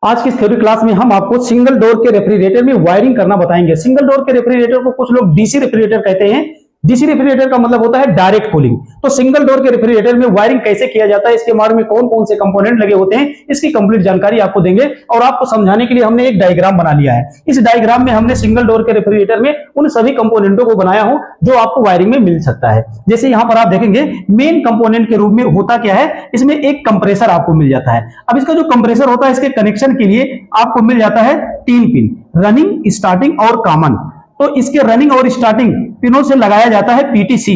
आज की theory class में हम आपको सिंगल डोर के रेफ्रिजरेटर में वायरिंग करना बताएंगे। सिंगल डोर के रेफ्रिजरेटर को कुछ लोग डीसी रेफ्रिजरेटर कहते हैं। डीसी रेफ्रिजरेटर का मतलब होता है डायरेक्ट कूलिंग। तो सिंगल डोर के रेफ्रिजरेटर में वायरिंग कैसे किया जाता है, इसके बारे में कौन कौन से कंपोनेंट लगे होते हैं, इसकी कंप्लीट जानकारी आपको देंगे। और आपको समझाने के लिए हमने एक डायग्राम बना लिया है। इस डायग्राम में हमने सिंगल डोर के रेफ्रिजरेटर में उन सभी कंपोनेंटों को बनाया हो जो आपको वायरिंग में मिल सकता है। जैसे यहां पर आप देखेंगे मेन कंपोनेंट के रूप में होता क्या है, इसमें एक कंप्रेसर आपको मिल जाता है। अब इसका जो कंप्रेसर होता है, इसके कनेक्शन के लिए आपको मिल जाता है 3 पिन, रनिंग, स्टार्टिंग और कॉमन। तो इसके रनिंग और स्टार्टिंग पिनों से लगाया जाता है पीटीसी।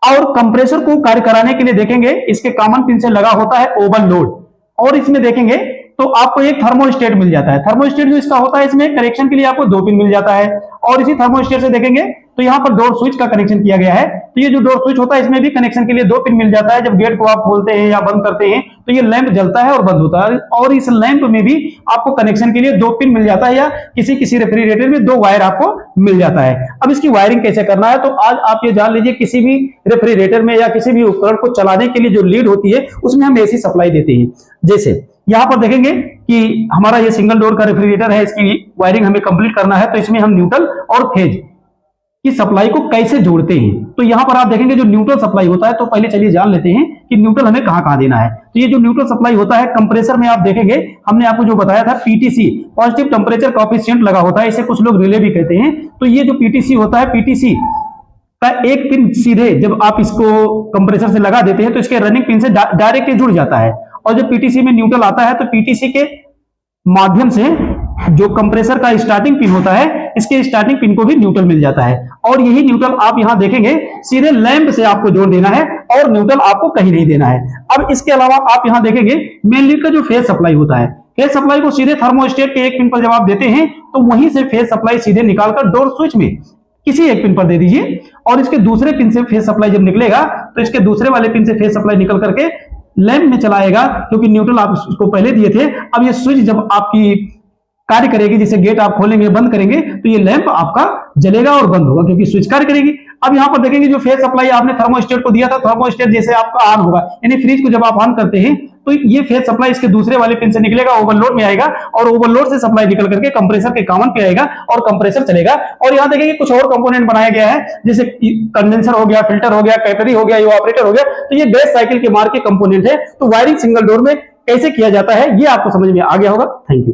और कंप्रेसर को कार्य कराने के लिए देखेंगे इसके कॉमन पिन से लगा होता है ओवरलोड। और इसमें देखेंगे तो आपको एक थर्मोस्टेट मिल जाता है। थर्मोस्टेट जो इसका होता है, इसमें कनेक्शन के लिए आपको 2 पिन मिल जाता है। और इसी थर्मोस्टेट से देखेंगे तो यहाँ पर डोर स्विच का कनेक्शन किया गया है। तो ये जो डोर स्विच होता है, इसमें भी कनेक्शन के लिए 2 पिन मिल जाता है। जब गेट को आप खोलते हैं या बंद करते हैं तो ये लैंप जलता है और बंद होता है। और इस लैंप में भी आपको कनेक्शन के लिए 2 पिन मिल जाता है, या किसी रेफ्रिजरेटर में 2 वायर आपको मिल जाता है। अब इसकी वायरिंग कैसे करना है, तो आज आप ये जान लीजिए, किसी भी रेफ्रिजरेटर में या किसी भी उपकरण को चलाने के लिए जो लीड होती है, उसमें हम एसी सप्लाई देते हैं। जैसे यहां पर देखेंगे कि हमारा ये सिंगल डोर का रेफ्रिजरेटर है, इसकी वायरिंग हमें कंप्लीट करना है। तो इसमें हम न्यूट्रल और फेज की सप्लाई को कैसे जोड़ते हैं, तो यहां पर आप देखेंगे जो न्यूट्रल सप्लाई होता है, तो पहले चलिए जान लेते हैं कि न्यूट्रल हमें कहां कहां देना है। तो ये जो न्यूट्रल सप्लाई होता है, कंप्रेसर में आप देखेंगे हमने आपको जो बताया था पीटीसी, पॉजिटिव टेम्परेचर कोएफिशिएंट लगा होता है, इसे कुछ लोग रिले भी कहते हैं। तो ये जो पीटीसी होता है, पीटीसी का एक पिन सीधे जब आप इसको कंप्रेसर से लगा देते हैं तो इसके रनिंग पिन से डायरेक्ट जुड़ जाता है। और जब पीटीसी में न्यूट्रल आता है तो पीटीसी के माध्यम से जो कंप्रेसर का स्टार्टिंग पिन होता है, इसके स्टार्टिंग पिन को भी न्यूट्रल मिल जाता है। और यही न्यूट्रल आप यहां देखेंगे सीधे लैंप से आपको जोड़ देना है, और न्यूट्रल आपको कहीं नहीं देना है। अब इसके अलावा आप यहां देखेंगे मेन लीड का जो फेज सप्लाई होता है, फेज सप्लाई को सीधे थर्मोस्टेट के एक पिन पर जब आप देते हैं तो वहीं से फेज सप्लाई सीधे निकालकर डोर स्विच में किसी एक पिन पर दे दीजिए। और इसके दूसरे पिन से फेज सप्लाई जब निकलेगा तो इसके दूसरे वाले पिन से फेज सप्लाई निकल करके लैंप में चलाएगा, क्योंकि न्यूट्रल आप इसको पहले दिए थे। अब ये स्विच जब आपकी कार्य करेगी, जैसे गेट आप खोलेंगे बंद करेंगे तो ये लैंप आपका जलेगा और बंद होगा, क्योंकि स्विच कार्य करेगी। अब यहां पर देखेंगे जो फेज सप्लाई आपने थर्मोस्टेट को दिया था, थर्मोस्टेट जैसे आपका ऑन होगा, यानी फ्रिज को जब आप ऑन करते हैं तो ये फेज सप्लाई इसके दूसरे वाले पिन से निकलेगा, ओवरलोड में आएगा, और ओवरलोड से सप्लाई निकल करके कंप्रेसर के कॉमन पे आएगा और कंप्रेसर चलेगा। और यहां देखेंगे कुछ और कंपोनेंट बनाया गया है, जैसे कंडेंसर हो गया, फिल्टर हो गया, कैटरी हो गया, इवापोरेटर हो गया। तो ये गैस साइकिल के मार्ग के कंपोनेंट है। तो वायरिंग सिंगल डोर में कैसे किया जाता है, ये आपको समझ में आ गया होगा। Thank you.